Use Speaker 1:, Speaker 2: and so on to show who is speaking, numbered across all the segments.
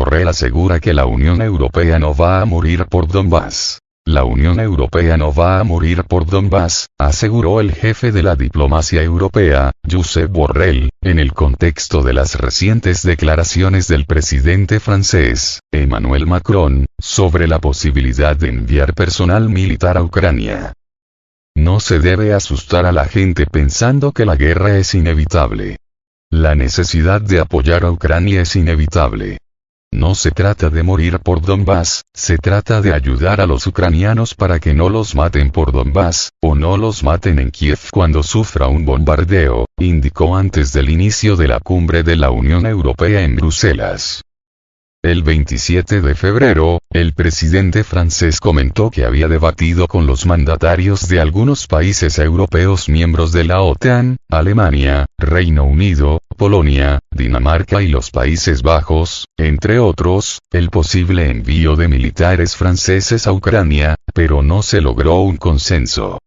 Speaker 1: Borrell asegura que la Unión Europea no va a morir por Donbass. La Unión Europea no va a morir por Donbass, aseguró el jefe de la diplomacia europea, Josep Borrell, en el contexto de las recientes declaraciones del presidente francés, Emmanuel Macron, sobre la posibilidad de enviar personal militar a Ucrania. No se debe asustar a la gente pensando que la guerra es inevitable. La necesidad de apoyar a Ucrania es inevitable. No se trata de morir por Donbass, se trata de ayudar a los ucranianos para que no los maten por Donbass, o no los maten en Kiev cuando sufra un bombardeo, indicó antes del inicio de la cumbre de la Unión Europea en Bruselas. El 27 de febrero, el presidente francés comentó que había debatido con los mandatarios de algunos países europeos miembros de la OTAN, Alemania, Reino Unido, Polonia, Dinamarca y los Países Bajos, entre otros, el posible envío de militares franceses a Ucrania, pero no se logró un consenso.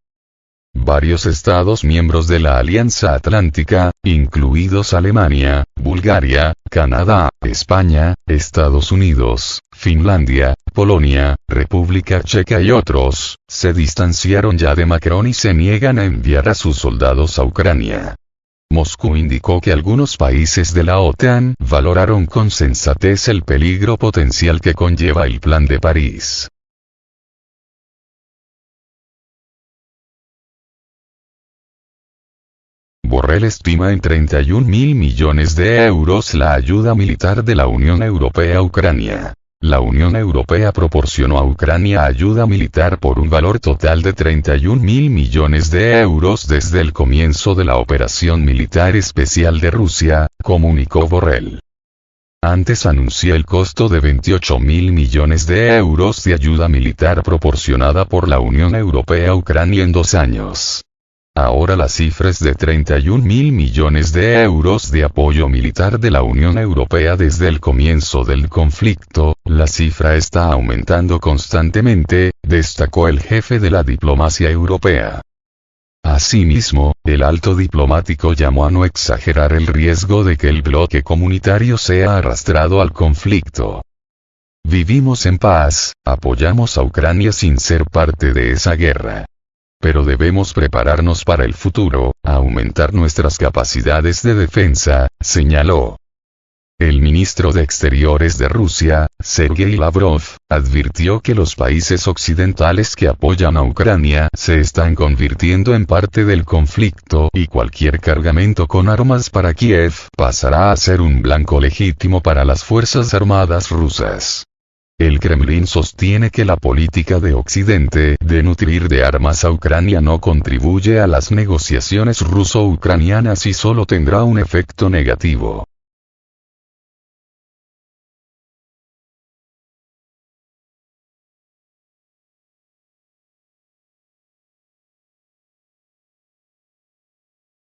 Speaker 1: Varios estados miembros de la Alianza Atlántica, incluidos Alemania, Bulgaria, Canadá, España, Estados Unidos, Finlandia, Polonia, República Checa y otros, se distanciaron ya de Macron y se niegan a enviar a sus soldados a Ucrania. Moscú indicó que algunos países de la OTAN valoraron con sensatez el peligro potencial que conlleva el Plan de París. Borrell estima en 31.000 millones de euros la ayuda militar de la Unión Europea a Ucrania. La Unión Europea proporcionó a Ucrania ayuda militar por un valor total de 31.000 millones de euros desde el comienzo de la operación militar especial de Rusia, comunicó Borrell. Antes anunció el costo de 28.000 millones de euros de ayuda militar proporcionada por la Unión Europea a Ucrania en 2 años. Ahora la cifra es de 31.000 millones de euros de apoyo militar de la Unión Europea desde el comienzo del conflicto. La cifra está aumentando constantemente, destacó el jefe de la diplomacia europea. Asimismo, el alto diplomático llamó a no exagerar el riesgo de que el bloque comunitario sea arrastrado al conflicto. Vivimos en paz, apoyamos a Ucrania sin ser parte de esa guerra. Pero debemos prepararnos para el futuro, aumentar nuestras capacidades de defensa, señaló. El ministro de Exteriores de Rusia, Sergei Lavrov, advirtió que los países occidentales que apoyan a Ucrania se están convirtiendo en parte del conflicto y cualquier cargamento con armas para Kiev pasará a ser un blanco legítimo para las Fuerzas Armadas rusas. El Kremlin sostiene que la política de Occidente de nutrir de armas a Ucrania no contribuye a las negociaciones ruso-ucranianas y solo tendrá un efecto negativo.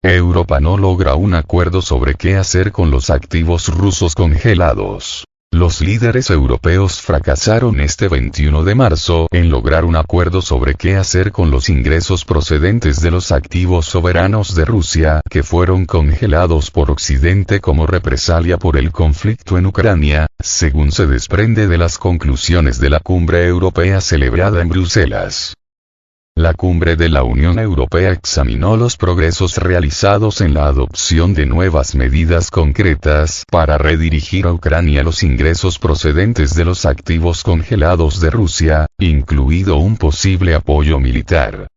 Speaker 1: Europa no logra un acuerdo sobre qué hacer con los activos rusos congelados. Los líderes europeos fracasaron este 21 de marzo en lograr un acuerdo sobre qué hacer con los ingresos procedentes de los activos soberanos de Rusia que fueron congelados por Occidente como represalia por el conflicto en Ucrania, según se desprende de las conclusiones de la cumbre europea celebrada en Bruselas. La cumbre de la Unión Europea examinó los progresos realizados en la adopción de nuevas medidas concretas para redirigir a Ucrania los ingresos procedentes de los activos congelados de Rusia, incluido un posible apoyo militar.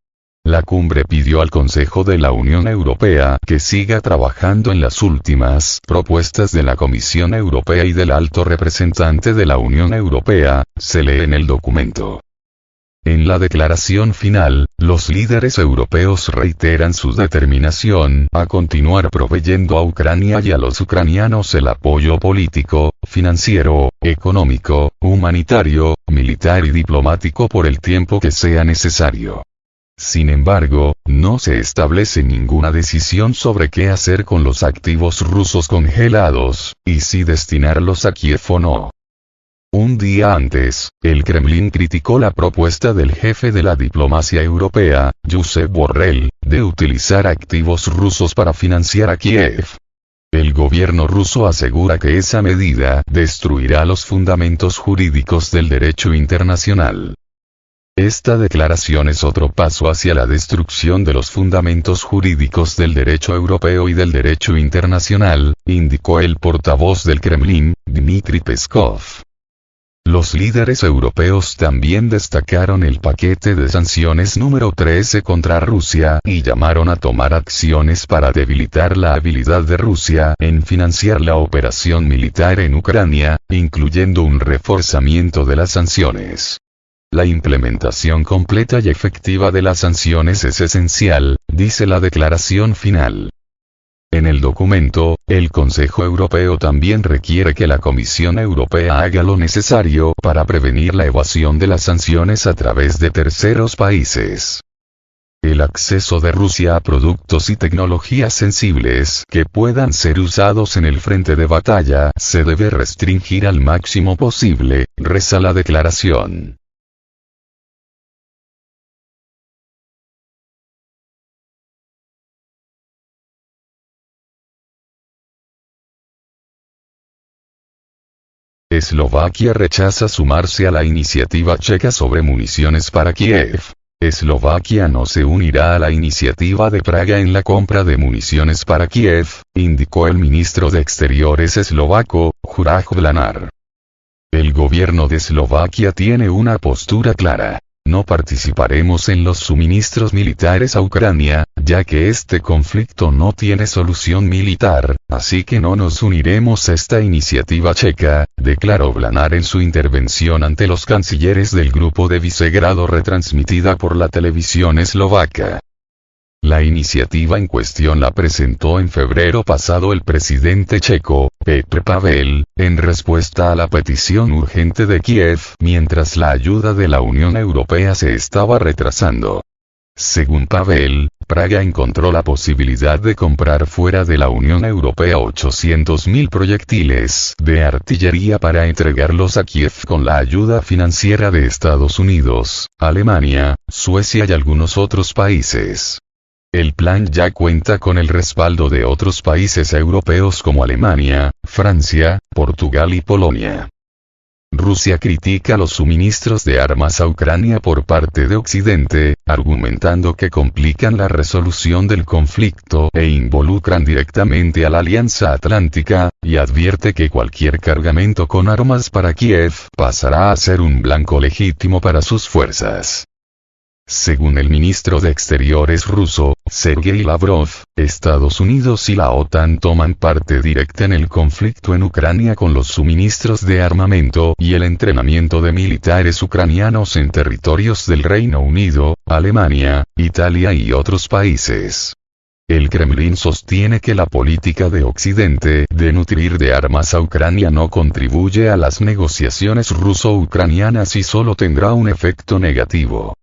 Speaker 1: La cumbre pidió al Consejo de la Unión Europea que siga trabajando en las últimas propuestas de la Comisión Europea y del alto representante de la Unión Europea, se lee en el documento. En la declaración final, los líderes europeos reiteran su determinación a continuar proveyendo a Ucrania y a los ucranianos el apoyo político, financiero, económico, humanitario, militar y diplomático por el tiempo que sea necesario. Sin embargo, no se establece ninguna decisión sobre qué hacer con los activos rusos congelados, y si destinarlos a Kiev o no. Un día antes, el Kremlin criticó la propuesta del jefe de la diplomacia europea, Josep Borrell, de utilizar activos rusos para financiar a Kiev. El gobierno ruso asegura que esa medida destruirá los fundamentos jurídicos del derecho internacional. Esta declaración es otro paso hacia la destrucción de los fundamentos jurídicos del derecho europeo y del derecho internacional, indicó el portavoz del Kremlin, Dmitry Peskov. Los líderes europeos también destacaron el paquete de sanciones número 13 contra Rusia y llamaron a tomar acciones para debilitar la habilidad de Rusia en financiar la operación militar en Ucrania, incluyendo un reforzamiento de las sanciones. La implementación completa y efectiva de las sanciones es esencial, dice la declaración final. En el documento, el Consejo Europeo también requiere que la Comisión Europea haga lo necesario para prevenir la evasión de las sanciones a través de terceros países. El acceso de Rusia a productos y tecnologías sensibles que puedan ser usados en el frente de batalla se debe restringir al máximo posible, reza la declaración. Eslovaquia rechaza sumarse a la iniciativa checa sobre municiones para Kiev. Eslovaquia no se unirá a la iniciativa de Praga en la compra de municiones para Kiev, indicó el ministro de Exteriores eslovaco, Juraj Blanár. El gobierno de Eslovaquia tiene una postura clara. No participaremos en los suministros militares a Ucrania, ya que este conflicto no tiene solución militar, así que no nos uniremos a esta iniciativa checa, declaró Blanár en su intervención ante los cancilleres del Grupo de Visegrado retransmitida por la televisión eslovaca. La iniciativa en cuestión la presentó en febrero pasado el presidente checo, Petr Pavel, en respuesta a la petición urgente de Kiev mientras la ayuda de la Unión Europea se estaba retrasando. Según Pavel, Praga encontró la posibilidad de comprar fuera de la Unión Europea 800.000 proyectiles de artillería para entregarlos a Kiev con la ayuda financiera de Estados Unidos, Alemania, Suecia y algunos otros países. El plan ya cuenta con el respaldo de otros países europeos como Alemania, Francia, Portugal y Polonia. Rusia critica los suministros de armas a Ucrania por parte de Occidente, argumentando que complican la resolución del conflicto e involucran directamente a la Alianza Atlántica, y advierte que cualquier cargamento con armas para Kiev pasará a ser un blanco legítimo para sus fuerzas. Según el ministro de Exteriores ruso, Sergei Lavrov, Estados Unidos y la OTAN toman parte directa en el conflicto en Ucrania con los suministros de armamento y el entrenamiento de militares ucranianos en territorios del Reino Unido, Alemania, Italia y otros países. El Kremlin sostiene que la política de Occidente de nutrir de armas a Ucrania no contribuye a las negociaciones ruso-ucranianas y solo tendrá un efecto negativo.